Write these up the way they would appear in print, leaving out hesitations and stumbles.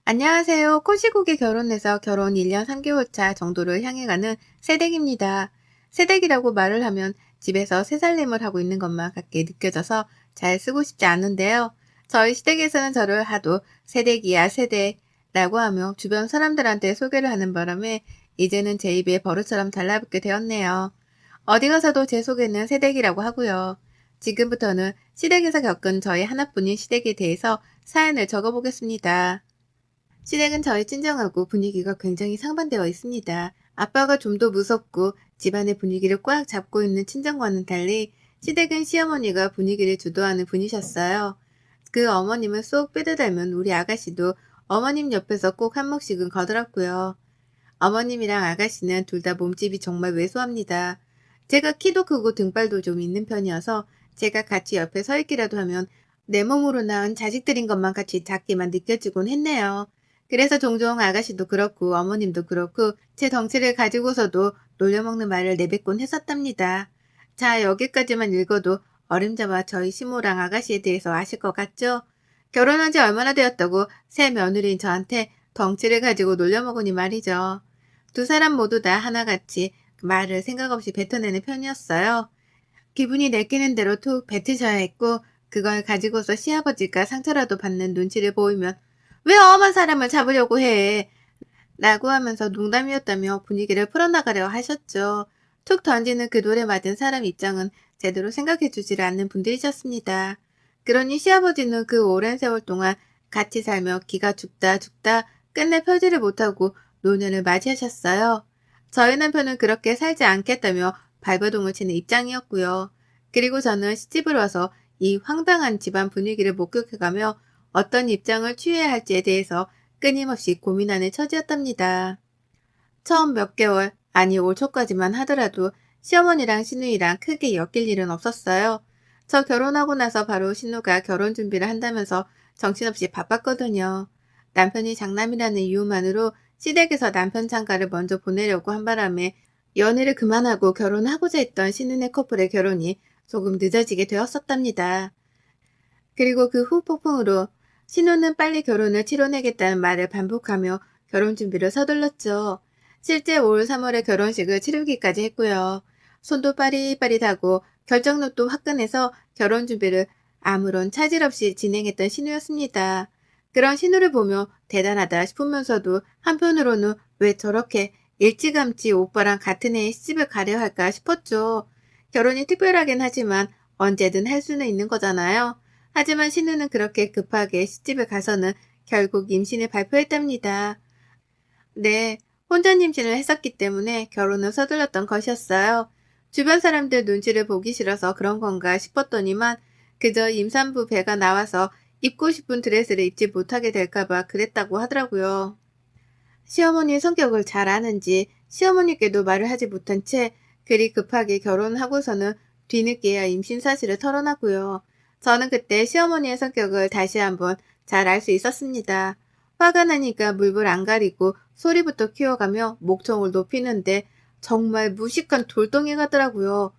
안녕하세요. 코시국에 결혼해서 결혼 1년 3개월 차 정도를 향해 가는 새댁입니다. 새댁이라고 말을 하면 집에서 새살림을 하고 있는 것만 같게 느껴져서 잘 쓰고 싶지 않은데요. 저희 시댁에서는 저를 하도 새댁이야 새댁라고 하며 주변 사람들한테 소개를 하는 바람에 이제는 제 입에 버릇처럼 달라붙게 되었네요. 어디 가서도 제 소개는 새댁이라고 하고요. 지금부터는 시댁에서 겪은 저희 하나뿐인 시댁에 대해서 사연을 적어보겠습니다. 시댁은 저희 친정하고 분위기가 굉장히 상반되어 있습니다. 아빠가 좀 더 무섭고 집안의 분위기를 꽉 잡고 있는 친정과는 달리 시댁은 시어머니가 분위기를 주도하는 분이셨어요. 그 어머님은 쏙 빼드 닮은 우리 아가씨도 어머님 옆에서 꼭 한몫씩은 거들었고요. 어머님이랑 아가씨는 둘 다 몸집이 정말 왜소합니다. 제가 키도 크고 등발도 좀 있는 편이어서 제가 같이 옆에 서 있기라도 하면 내 몸으로 낳은 자식들인 것만 같이 작게만 느껴지곤 했네요. 그래서 종종 아가씨도 그렇고 어머님도 그렇고 제 덩치를 가지고서도 놀려먹는 말을 내뱉곤 했었답니다. 자, 여기까지만 읽어도 어림잡아 저희 시모랑 아가씨에 대해서 아실 것 같죠? 결혼한 지 얼마나 되었다고 새 며느리인 저한테 덩치를 가지고 놀려먹으니 말이죠. 두 사람 모두 다 하나같이 말을 생각 없이 뱉어내는 편이었어요. 기분이 내키는 대로 툭 뱉으셔야 했고 그걸 가지고서 시아버지가 상처라도 받는 눈치를 보이면 왜 엄한 사람을 잡으려고 해? 라고 하면서 농담이었다며 분위기를 풀어나가려 하셨죠. 툭 던지는 그 돌에 맞은 사람 입장은 제대로 생각해주지를 않는 분들이셨습니다. 그러니 시아버지는 그 오랜 세월 동안 같이 살며 기가 죽다 죽다 끝내 펴지를 못하고 노년을 맞이하셨어요. 저희 남편은 그렇게 살지 않겠다며 발버둥을 치는 입장이었고요. 그리고 저는 시집을 와서 이 황당한 집안 분위기를 목격해가며 어떤 입장을 취해야 할지에 대해서 끊임없이 고민하는 처지였답니다. 처음 몇 개월, 아니 올 초까지만 하더라도 시어머니랑 시누이랑 크게 엮일 일은 없었어요. 저 결혼하고 나서 바로 신우가 결혼 준비를 한다면서 정신없이 바빴거든요. 남편이 장남이라는 이유만으로 시댁에서 남편 장가를 먼저 보내려고 한 바람에 연애를 그만하고 결혼하고자 했던 신혼의 커플의 결혼이 조금 늦어지게 되었었답니다. 그리고 그 후 폭풍으로 신우는 빨리 결혼을 치러내겠다는 말을 반복하며 결혼 준비를 서둘렀죠. 실제 올 3월에 결혼식을 치르기까지 했고요. 손도 빠릿빠릿하고 결정력도 화끈해서 결혼 준비를 아무런 차질 없이 진행했던 신우였습니다. 그런 신우를 보며 대단하다 싶으면서도 한편으로는 왜 저렇게 일찌감치 오빠랑 같은 해에 시집을 가려 할까 싶었죠. 결혼이 특별하긴 하지만 언제든 할 수는 있는 거잖아요. 하지만 신우는 그렇게 급하게 시집을 가서는 결국 임신을 발표했답니다. 네, 혼전 임신을 했었기 때문에 결혼을 서둘렀던 것이었어요. 주변 사람들 눈치를 보기 싫어서 그런 건가 싶었더니만 그저 임산부 배가 나와서 입고 싶은 드레스를 입지 못하게 될까봐 그랬다고 하더라고요. 시어머니의 성격을 잘 아는지 시어머니께도 말을 하지 못한 채 그리 급하게 결혼하고서는 뒤늦게야 임신 사실을 털어놨고요. 저는 그때 시어머니의 성격을 다시 한번 잘 알 수 있었습니다. 화가 나니까 물불 안 가리고 소리부터 키워가며 목청을 높이는데 정말 무식한 돌덩이 같더라고요.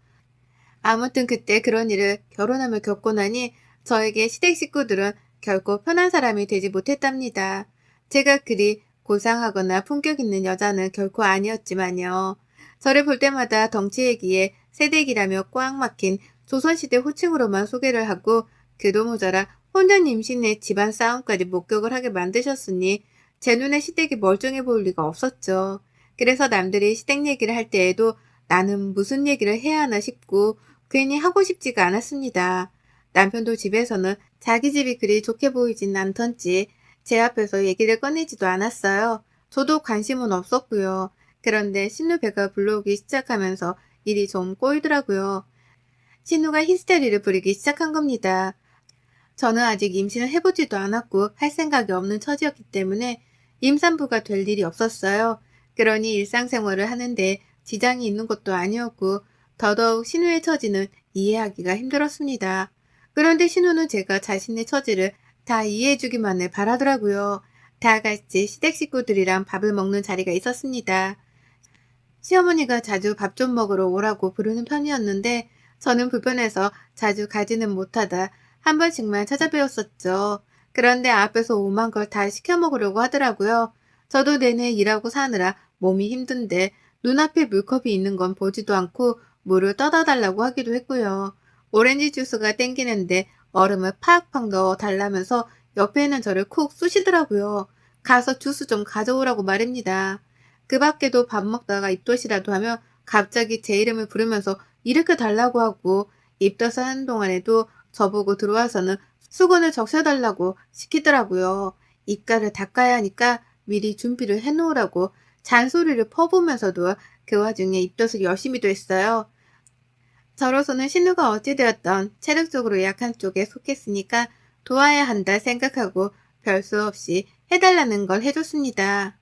아무튼 그때 그런 일을 결혼하며 겪고 나니 저에게 시댁 식구들은 결코 편한 사람이 되지 못했답니다. 제가 그리 고상하거나 품격 있는 여자는 결코 아니었지만요. 저를 볼 때마다 덩치 얘기에 새댁이라며 꽉 막힌 조선시대 호칭으로만 소개를 하고 그도 모자라 혼전 임신의 집안 싸움까지 목격을 하게 만드셨으니 제 눈에 시댁이 멀쩡해 보일 리가 없었죠. 그래서 남들이 시댁 얘기를 할 때에도 나는 무슨 얘기를 해야 하나 싶고 괜히 하고 싶지가 않았습니다. 남편도 집에서는 자기 집이 그리 좋게 보이진 않던지 제 앞에서 얘기를 꺼내지도 않았어요. 저도 관심은 없었고요. 그런데 신우 배가 불러오기 시작하면서 일이 좀 꼬이더라고요. 신우가 히스테리를 부리기 시작한 겁니다. 저는 아직 임신을 해보지도 않았고 할 생각이 없는 처지였기 때문에 임산부가 될 일이 없었어요. 그러니 일상생활을 하는데 지장이 있는 것도 아니었고 더더욱 신우의 처지는 이해하기가 힘들었습니다. 그런데 신우는 제가 자신의 처지를 다 이해해주기만을 바라더라고요. 다 같이 시댁 식구들이랑 밥을 먹는 자리가 있었습니다. 시어머니가 자주 밥 좀 먹으러 오라고 부르는 편이었는데 저는 불편해서 자주 가지는 못하다 한 번씩만 찾아뵈었었죠. 그런데 앞에서 오만 걸 다 시켜 먹으려고 하더라고요. 저도 내내 일하고 사느라 몸이 힘든데 눈앞에 물컵이 있는 건 보지도 않고 물을 떠다 달라고 하기도 했고요. 오렌지 주스가 땡기는데 얼음을 팍팍 넣어 달라면서 옆에 있는 저를 쿡 쑤시더라고요. 가서 주스 좀 가져오라고 말입니다. 그 밖에도 밥 먹다가 입덧이라도 하면 갑자기 제 이름을 부르면서 일으켜 달라고 하고 입덧을 하는 동안에도 저보고 들어와서는 수건을 적셔달라고 시키더라고요. 입가를 닦아야 하니까 미리 준비를 해놓으라고 잔소리를 퍼부으면서도 그 와중에 입덧을 열심히도 했어요. 저로서는 신우가 어찌되었던 체력적으로 약한 쪽에 속했으니까 도와야 한다 생각하고 별 수 없이 해달라는 걸 해줬습니다.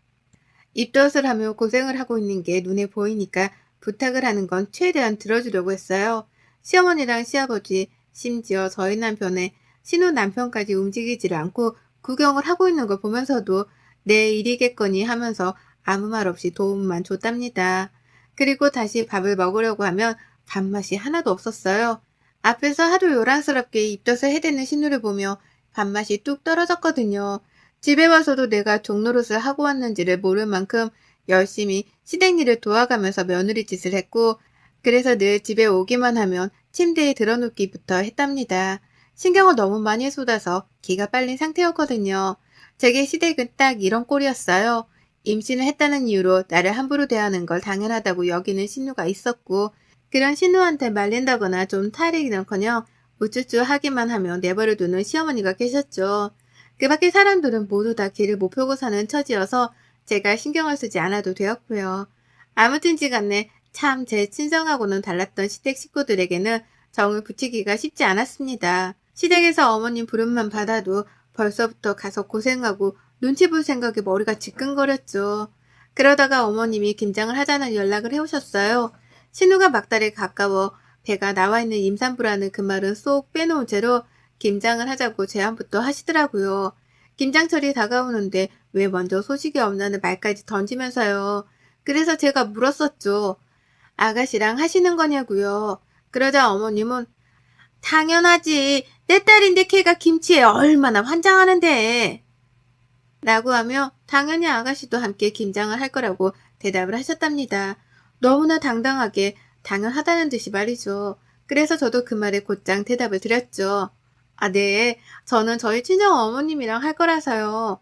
입덧을 하며 고생을 하고 있는 게 눈에 보이니까 부탁을 하는 건 최대한 들어주려고 했어요. 시어머니랑 시아버지, 심지어 저희 남편의 신우 남편까지 움직이지를 않고 구경을 하고 있는 걸 보면서도 내 일이겠거니 하면서 아무 말 없이 도움만 줬답니다. 그리고 다시 밥을 먹으려고 하면 밥맛이 하나도 없었어요. 앞에서 하도 요란스럽게 입덧을 해대는 신우를 보며 밥맛이 뚝 떨어졌거든요. 집에 와서도 내가 종노릇을 하고 왔는지를 모를 만큼 열심히 시댁 일을 도와가면서 며느리 짓을 했고, 그래서 늘 집에 오기만 하면 침대에 들어눕기부터 했답니다. 신경을 너무 많이 쏟아서 기가 빨린 상태였거든요. 제게 시댁은 딱 이런 꼴이었어요. 임신을 했다는 이유로 나를 함부로 대하는 걸 당연하다고 여기는 신우가 있었고, 그런 신우한테 말린다거나 좀 탈이는커녕 우쭈쭈 하기만 하면 내버려두는 시어머니가 계셨죠. 그 밖에 사람들은 모두 다 길을 못 펴고 사는 처지여서 제가 신경을 쓰지 않아도 되었고요. 아무튼지간에 참 제 친정하고는 달랐던 시댁 식구들에게는 정을 붙이기가 쉽지 않았습니다. 시댁에서 어머님 부름만 받아도 벌써부터 가서 고생하고 눈치 볼 생각에 머리가 지끈거렸죠. 그러다가 어머님이 김장을 하자는 연락을 해오셨어요. 신우가 막달에 가까워 배가 나와 있는 임산부라는 그 말은 쏙 빼놓은 채로 김장을 하자고 제안부터 하시더라고요. 김장철이 다가오는데 왜 먼저 소식이 없나는 말까지 던지면서요. 그래서 제가 물었었죠. 아가씨랑 하시는 거냐고요. 그러자 어머님은 당연하지. 내 딸인데 걔가 김치에 얼마나 환장하는데. 라고 하며 당연히 아가씨도 함께 김장을 할 거라고 대답을 하셨답니다. 너무나 당당하게 당연하다는 듯이 말이죠. 그래서 저도 그 말에 곧장 대답을 드렸죠. 아, 네. 저는 저희 친정 어머님이랑 할 거라서요.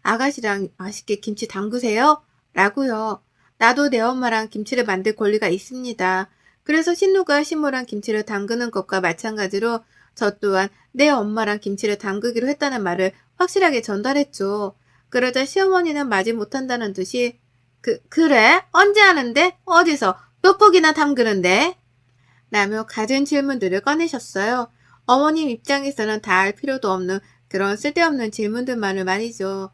아가씨랑 맛있게 김치 담그세요? 라고요. 나도 내 엄마랑 김치를 만들 권리가 있습니다. 그래서 신우가 신모랑 김치를 담그는 것과 마찬가지로 저 또한 내 엄마랑 김치를 담그기로 했다는 말을 확실하게 전달했죠. 그러자 시어머니는 마지 못한다는 듯이 그래? 언제 하는데? 어디서? 몇 폭이나 담그는데? 라며 갖은 질문들을 꺼내셨어요. 어머님 입장에서는 다 알 필요도 없는 그런 쓸데없는 질문들만을 말이죠.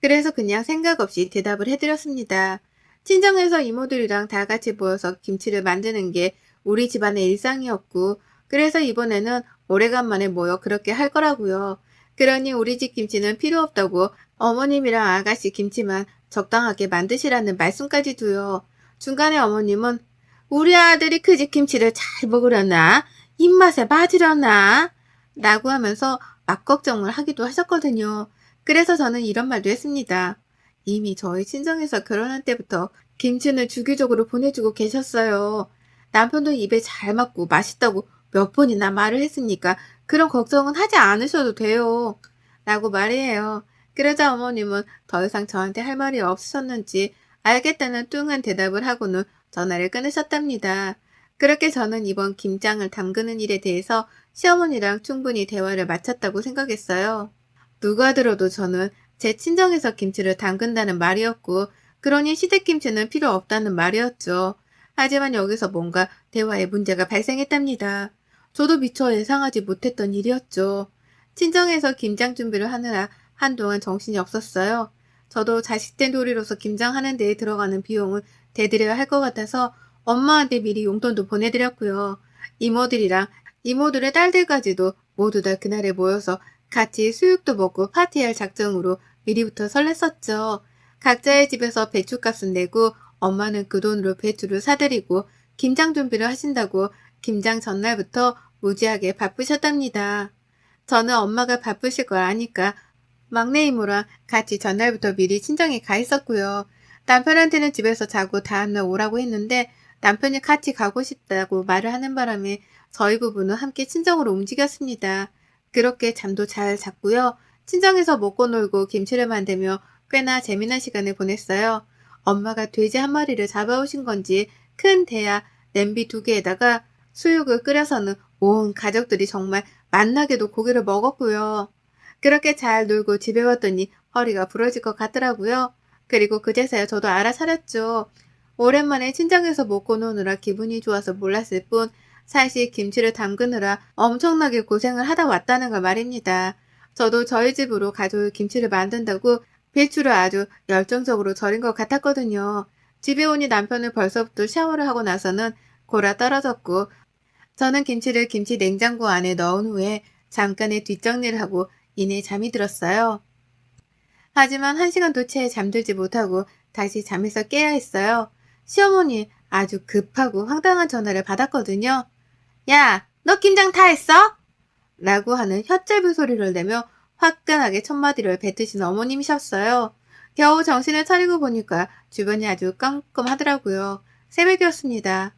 그래서 그냥 생각 없이 대답을 해드렸습니다. 친정에서 이모들이랑 다 같이 모여서 김치를 만드는 게 우리 집안의 일상이었고, 그래서 이번에는 오래간만에 모여 그렇게 할 거라고요. 그러니 우리 집 김치는 필요 없다고 어머님이랑 아가씨 김치만 적당하게 만드시라는 말씀까지 두요. 중간에 어머님은 우리 아들이 그 집 김치를 잘 먹으려나? 입맛에 맞으려나? 라고 하면서 막 걱정을 하기도 하셨거든요. 그래서 저는 이런 말도 했습니다. 이미 저희 친정에서 결혼할 때부터 김치는 주기적으로 보내주고 계셨어요. 남편도 입에 잘 맞고 맛있다고 몇 번이나 말을 했으니까 그런 걱정은 하지 않으셔도 돼요. 라고 말이에요. 그러자 어머님은 더 이상 저한테 할 말이 없으셨는지 알겠다는 뚱한 대답을 하고는 전화를 끊으셨답니다. 그렇게 저는 이번 김장을 담그는 일에 대해서 시어머니랑 충분히 대화를 마쳤다고 생각했어요. 누가 들어도 저는 제 친정에서 김치를 담근다는 말이었고, 그러니 시댁김치는 필요 없다는 말이었죠. 하지만 여기서 뭔가 대화에 문제가 발생했답니다. 저도 미처 예상하지 못했던 일이었죠. 친정에서 김장 준비를 하느라 한동안 정신이 없었어요. 저도 자식된 도리로서 김장하는 데에 들어가는 비용을 대드려야 할 것 같아서 엄마한테 미리 용돈도 보내드렸고요. 이모들이랑 이모들의 딸들까지도 모두 다 그날에 모여서 같이 수육도 먹고 파티할 작정으로 미리부터 설렜었죠. 각자의 집에서 배추값은 내고 엄마는 그 돈으로 배추를 사드리고 김장 준비를 하신다고 김장 전날부터 무지하게 바쁘셨답니다. 저는 엄마가 바쁘실 걸 아니까 막내 이모랑 같이 전날부터 미리 친정에 가 있었고요. 남편한테는 집에서 자고 다음날 오라고 했는데 남편이 같이 가고 싶다고 말을 하는 바람에 저희 부부는 함께 친정으로 움직였습니다. 그렇게 잠도 잘 잤고요. 친정에서 먹고 놀고 김치를 만들며 꽤나 재미난 시간을 보냈어요. 엄마가 돼지 한 마리를 잡아오신 건지 큰 대야 냄비 2개에다가 수육을 끓여서는 온 가족들이 정말 맛나게도 고기를 먹었고요. 그렇게 잘 놀고 집에 왔더니 허리가 부러질 것 같더라고요. 그리고 그제서야 저도 알아차렸죠. 오랜만에 친정에서 먹고 노느라 기분이 좋아서 몰랐을 뿐 사실 김치를 담그느라 엄청나게 고생을 하다 왔다는 걸 말입니다. 저도 저희 집으로 가져올 김치를 만든다고 배추를 아주 열정적으로 절인 것 같았거든요. 집에 오니 남편은 벌써부터 샤워를 하고 나서는 골아 떨어졌고 저는 김치를 김치 냉장고 안에 넣은 후에 잠깐의 뒷정리를 하고 이내 잠이 들었어요. 하지만 1시간도 채 잠들지 못하고 다시 잠에서 깨야 했어요. 시어머니 아주 급하고 황당한 전화를 받았거든요. 야, 너 김장 다 했어? 라고 하는 혀짧은 소리를 내며 화끈하게 첫마디를 뱉으신 어머님이셨어요. 겨우 정신을 차리고 보니까 주변이 아주 깜깜하더라고요. 새벽이었습니다.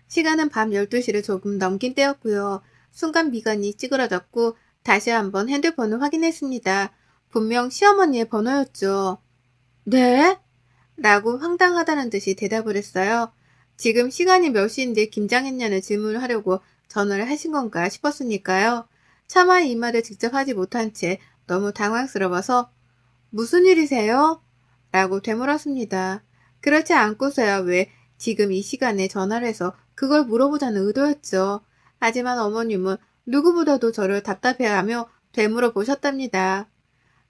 시간은 밤 12시를 조금 넘긴 때였고요. 순간 미간이 찌그러졌고 다시 한번 핸드폰을 확인했습니다. 분명 시어머니의 번호였죠. 네? 라고 황당하다는 듯이 대답을 했어요. 지금 시간이 몇 시인데 김장했냐는 질문을 하려고 전화를 하신 건가 싶었으니까요. 차마 이 말을 직접 하지 못한 채 너무 당황스러워서 무슨 일이세요? 라고 되물었습니다. 그렇지 않고서야 왜 지금 이 시간에 전화를 해서 그걸 물어보자는 의도였죠. 하지만 어머님은 누구보다도 저를 답답해하며 되물어 보셨답니다.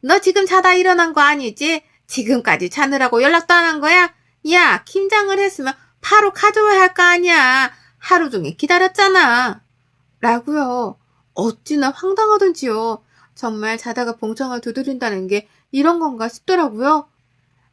너 지금 자다 일어난 거 아니지? 지금까지 자느라고 연락도 안 한 거야? 야, 김장을 했으면 바로 가져와야 할 거 아니야. 하루 종일 기다렸잖아. 라고요. 어찌나 황당하던지요. 정말 자다가 봉창을 두드린다는 게 이런 건가 싶더라고요.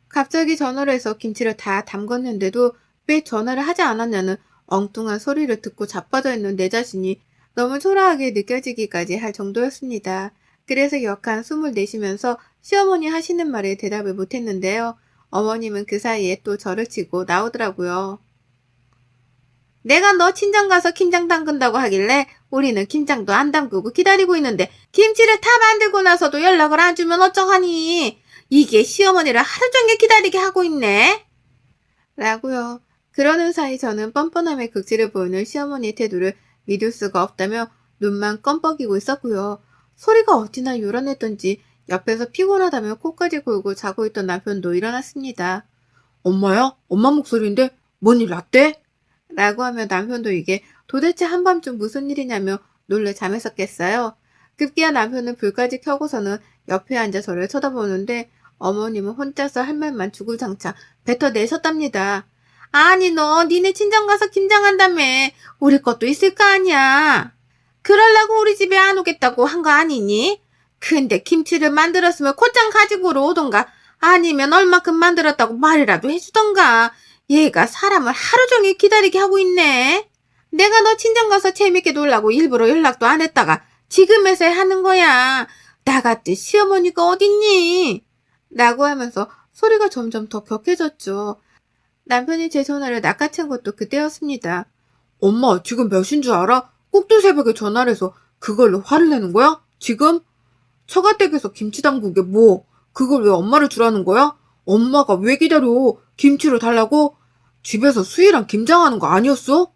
갑자기 전화를 해서 김치를 다 담궜는데도 왜 전화를 하지 않았냐는 엉뚱한 소리를 듣고 자빠져 있는 내 자신이 너무 초라하게 느껴지기까지 할 정도였습니다. 그래서 역한 숨을 내쉬면서 시어머니 하시는 말에 대답을 못했는데요. 어머님은 그 사이에 또 저를 치고 나오더라고요. 내가 너 친정 가서 김장 담근다고 하길래 우리는 김장도 안 담그고 기다리고 있는데 김치를 다 만들고 나서도 연락을 안 주면 어쩌하니? 이게 시어머니를 하루 종일 기다리게 하고 있네. 라고요. 그러는 사이 저는 뻔뻔함의 극치를 보이는 시어머니의 태도를 믿을 수가 없다며 눈만 껌뻑이고 있었고요. 소리가 어찌나 요란했던지 옆에서 피곤하다며 코까지 골고 자고 있던 남편도 일어났습니다. 엄마야? 엄마 목소리인데 뭔 일 났대? 라고 하며 남편도 이게 도대체 한밤중 무슨 일이냐며 놀래 잠에서 깼어요. 급기야 남편은 불까지 켜고서는 옆에 앉아 저를 쳐다보는데 어머님은 혼자서 할 말만 주구장창 뱉어내셨답니다. 아니 너 니네 친정 가서 김장한다며 우리 것도 있을 거 아니야. 그러려고 우리 집에 안 오겠다고 한 거 아니니? 근데 김치를 만들었으면 곧장 가지고 오던가 아니면 얼마큼 만들었다고 말이라도 해주던가. 얘가 사람을 하루 종일 기다리게 하고 있네. 내가 너 친정 가서 재밌게 놀라고 일부러 연락도 안 했다가 지금에서야 하는 거야. 나 같은 시어머니가 어딨니? 라고 하면서 소리가 점점 더 격해졌죠. 남편이 제 전화를 낚아챈 것도 그때였습니다. 엄마 지금 몇 시인 줄 알아? 꼭두 새벽에 전화를 해서 그걸로 화를 내는 거야? 지금? 처가댁에서 김치 담그게 뭐 그걸 왜 엄마를 주라는 거야? 엄마가 왜 기다려? 김치를 달라고? 집에서 수희랑 김장하는 거 아니었어?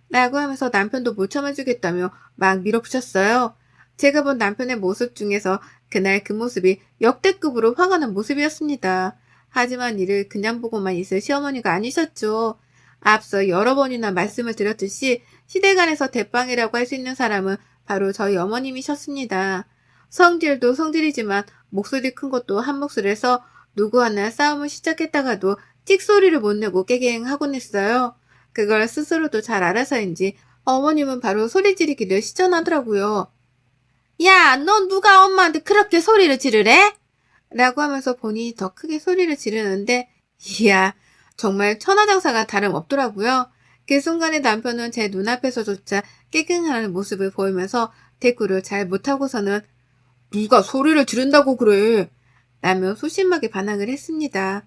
라고 하면서 남편도 못 참아주겠다며 막 밀어붙였어요. 제가 본 남편의 모습 중에서 그날 그 모습이 역대급으로 화가 난 모습이었습니다. 하지만 이를 그냥 보고만 있을 시어머니가 아니셨죠. 앞서 여러 번이나 말씀을 드렸듯이 시댁안에서 대빵이라고 할 수 있는 사람은 바로 저희 어머님이셨습니다. 성질도 성질이지만 목소리 큰 것도 한 몫을해서 누구 하나 싸움을 시작했다가도 찍소리를 못 내고 깨갱하곤 했어요. 그걸 스스로도 잘 알아서인지 어머님은 바로 소리 지르기를 시전하더라고요. 야, 넌 누가 엄마한테 그렇게 소리를 지르래? 라고 하면서 본인이 더 크게 소리를 지르는데 이야, 정말 천하장사가 다름없더라고요. 그 순간에 남편은 제 눈앞에서조차 깨갱하는 모습을 보이면서 대꾸를 잘 못하고서는 누가 소리를 지른다고 그래? 라며 소심하게 반항을 했습니다.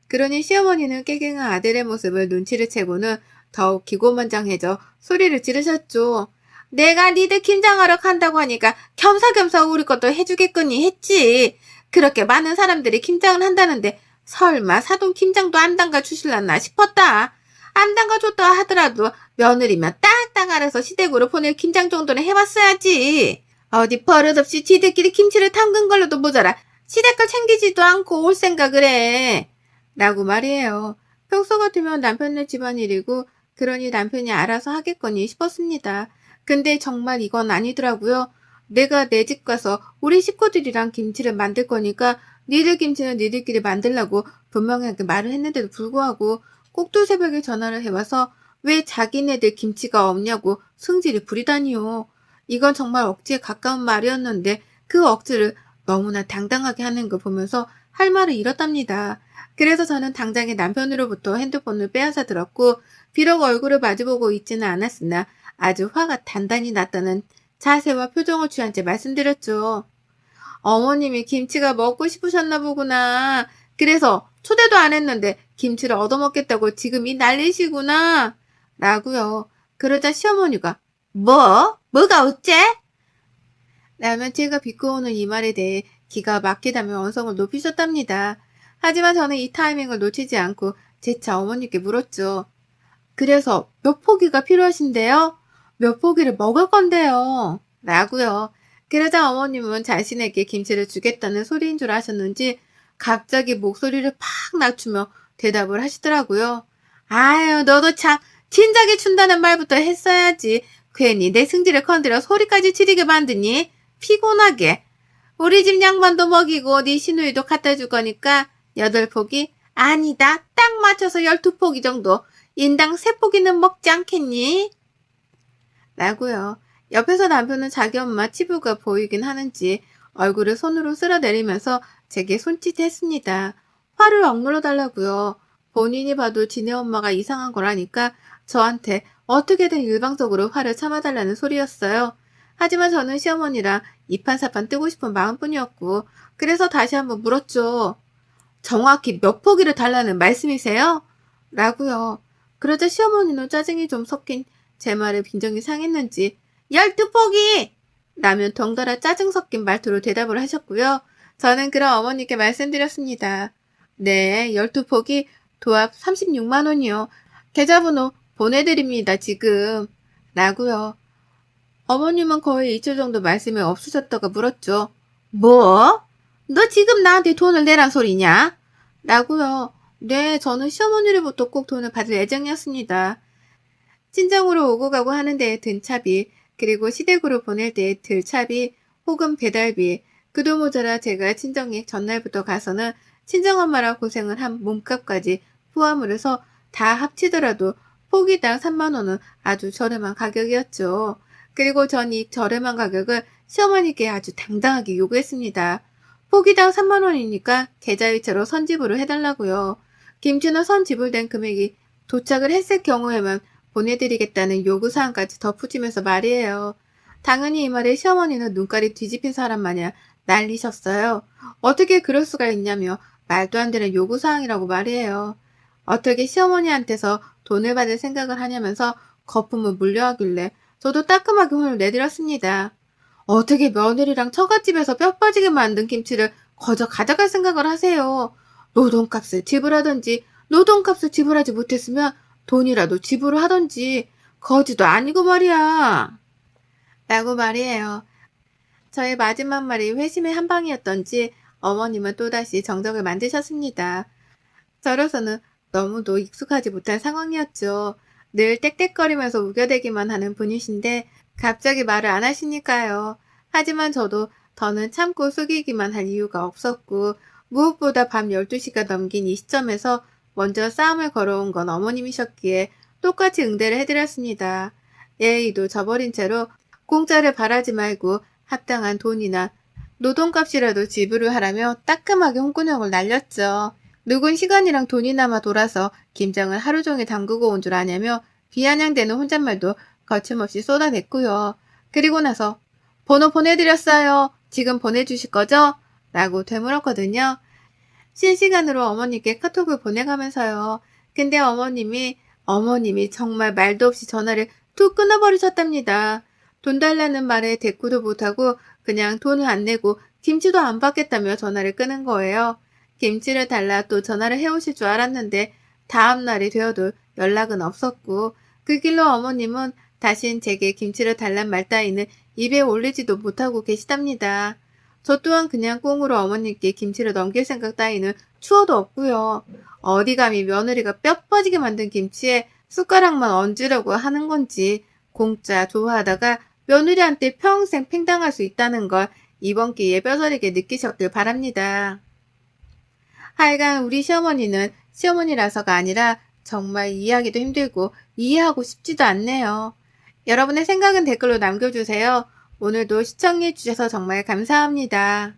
그러니 시어머니는 깨갱한 아들의 모습을 눈치를 채고는 더욱 기고만장해져 소리를 지르셨죠. 내가 니들 김장하러 간다고 하니까 겸사겸사 우리 것도 해주겠거니 했지. 그렇게 많은 사람들이 김장을 한다는데 설마 사돈 김장도 안 담가 주실라나 싶었다. 안 담가 줬다 하더라도 며느리면 딱딱 알아서 시댁으로 보낼 김장 정도는 해봤어야지. 어디 버릇없이 지들끼리 김치를 담근 걸로도 모자라 시댁 걸 챙기지도 않고 올 생각을 해. 라고 말이에요. 평소 같으면 남편네 집안일이고 그러니 남편이 알아서 하겠거니 싶었습니다. 근데 정말 이건 아니더라고요. 내가 내 집 가서 우리 식구들이랑 김치를 만들 거니까 니들 김치는 니들끼리 만들라고 분명하게 말을 했는데도 불구하고 꼭두새벽에 전화를 해와서 왜 자기네들 김치가 없냐고 승질을 부리다니요. 이건 정말 억지에 가까운 말이었는데 그 억지를 너무나 당당하게 하는 거 보면서 할 말을 잃었답니다. 그래서 저는 당장에 남편으로부터 핸드폰을 빼앗아 들었고 비록 얼굴을 마주보고 있지는 않았으나 아주 화가 단단히 났다는 자세와 표정을 취한 채 말씀드렸죠. 어머님이 김치가 먹고 싶으셨나 보구나. 그래서 초대도 안 했는데 김치를 얻어먹겠다고 지금 이 난리시구나. 라고요. 그러자 시어머니가 뭐가 어째? 라면 제가 비꼬오는 이 말에 대해 기가 막히다며 언성을 높이셨답니다. 하지만 저는 이 타이밍을 놓치지 않고 재차 어머니께 물었죠. 그래서 몇 포기가 필요하신데요? 몇 포기를 먹을 건데요? 라고요. 그러자 어머님은 자신에게 김치를 주겠다는 소리인 줄 아셨는지 갑자기 목소리를 팍 낮추며 대답을 하시더라고요. 아유, 너도 참 진작에 준다는 말부터 했어야지. 괜히 내 승질을 건드려 소리까지 지르게 만드니 피곤하게. 우리 집 양반도 먹이고 네 시누이도 갖다 줄 거니까 8포기? 아니다. 딱 맞춰서 12포기 정도. 인당 3포기는 먹지 않겠니? 라고요. 옆에서 남편은 자기 엄마 치부가 보이긴 하는지 얼굴을 손으로 쓸어내리면서 제게 손짓했습니다. 화를 억눌러 달라고요. 본인이 봐도 지네 엄마가 이상한 거라니까 저한테 어떻게든 일방적으로 화를 참아달라는 소리였어요. 하지만 저는 시어머니랑 이판사판 뜨고 싶은 마음뿐이었고 그래서 다시 한번 물었죠. 정확히 몇 포기를 달라는 말씀이세요? 라고요. 그러자 시어머니는 짜증이 좀 섞인 제 말에 빈정이 상했는지 12포기! 라면 덩달아 짜증 섞인 말투로 대답을 하셨고요. 저는 그런 어머니께 말씀드렸습니다. 네, 12포기 도합 36만 원이요. 계좌번호 보내드립니다, 지금. 라고요. 어머님은 거의 2초 정도 말씀이 없으셨다가 물었죠. 뭐? 너 지금 나한테 돈을 내란 소리냐? 라고요. 네, 저는 시어머니로부터 꼭 돈을 받을 예정이었습니다. 친정으로 오고 가고 하는 데에 든 차비, 그리고 시댁으로 보낼 때의 들 차비, 혹은 배달비, 그도 모자라 제가 친정에 전날부터 가서는 친정엄마랑 고생을 한 몸값까지 포함을 해서 다 합치더라도 포기당 3만 원은 아주 저렴한 가격이었죠. 그리고 전 이 저렴한 가격을 시어머니께 아주 당당하게 요구했습니다. 포기당 3만 원이니까 계좌이체로 선지불을 해달라고요. 김치는 선지불된 금액이 도착을 했을 경우에만 보내드리겠다는 요구사항까지 덧붙이면서 말이에요. 당연히 이 말에 시어머니는 눈깔이 뒤집힌 사람 마냥 난리셨어요. 어떻게 그럴 수가 있냐며 말도 안 되는 요구사항이라고 말이에요. 어떻게 시어머니한테서 돈을 받을 생각을 하냐면서 거품을 물려하길래 저도 따끔하게 혼을 내드렸습니다. 어떻게 며느리랑 처갓집에서 뼈 빠지게 만든 김치를 거저 가져갈 생각을 하세요. 노동값을 지불하든지 노동값을 지불하지 못했으면 돈이라도 지불을 하든지 거지도 아니고 말이야. 라고 말이에요. 저의 마지막 말이 회심의 한 방이었던지 어머님은 또다시 정적을 만드셨습니다. 저로서는 너무도 익숙하지 못한 상황이었죠. 늘 떽떽거리면서 우겨대기만 하는 분이신데 갑자기 말을 안 하시니까요. 하지만 저도 더는 참고 속이기만 할 이유가 없었고 무엇보다 밤 12시가 넘긴 이 시점에서 먼저 싸움을 걸어온 건 어머님이셨기에 똑같이 응대를 해드렸습니다. 예의도 저버린 채로 공짜를 바라지 말고 합당한 돈이나 노동값이라도 지불을 하라며 따끔하게 홍군형을 날렸죠. 누군 시간이랑 돈이 남아 돌아서 김장을 하루 종일 담그고 온 줄 아냐며 비아냥대는 혼잣말도 거침없이 쏟아냈고요. 그리고 나서 번호 보내드렸어요. 지금 보내주실 거죠? 라고 되물었거든요. 실시간으로 어머니께 카톡을 보내가면서요. 근데 어머님이 정말 말도 없이 전화를 툭 끊어버리셨답니다. 돈 달라는 말에 대꾸도 못하고 그냥 돈을 안 내고 김치도 안 받겠다며 전화를 끊은 거예요. 김치를 달라 또 전화를 해오실 줄 알았는데 다음날이 되어도 연락은 없었고 그 길로 어머님은 다신 제게 김치를 달란 말 따위는 입에 올리지도 못하고 계시답니다. 저 또한 그냥 꽁으로 어머님께 김치를 넘길 생각 따위는 추워도 없고요. 어디 감히 며느리가 뼈 빠지게 만든 김치에 숟가락만 얹으려고 하는 건지 공짜 좋아하다가 며느리한테 평생 팽당할 수 있다는 걸 이번 기회에 뼈저리게 느끼셨길 바랍니다. 하여간 우리 시어머니는 시어머니라서가 아니라 정말 이해하기도 힘들고 이해하고 싶지도 않네요. 여러분의 생각은 댓글로 남겨주세요. 오늘도 시청해주셔서 정말 감사합니다.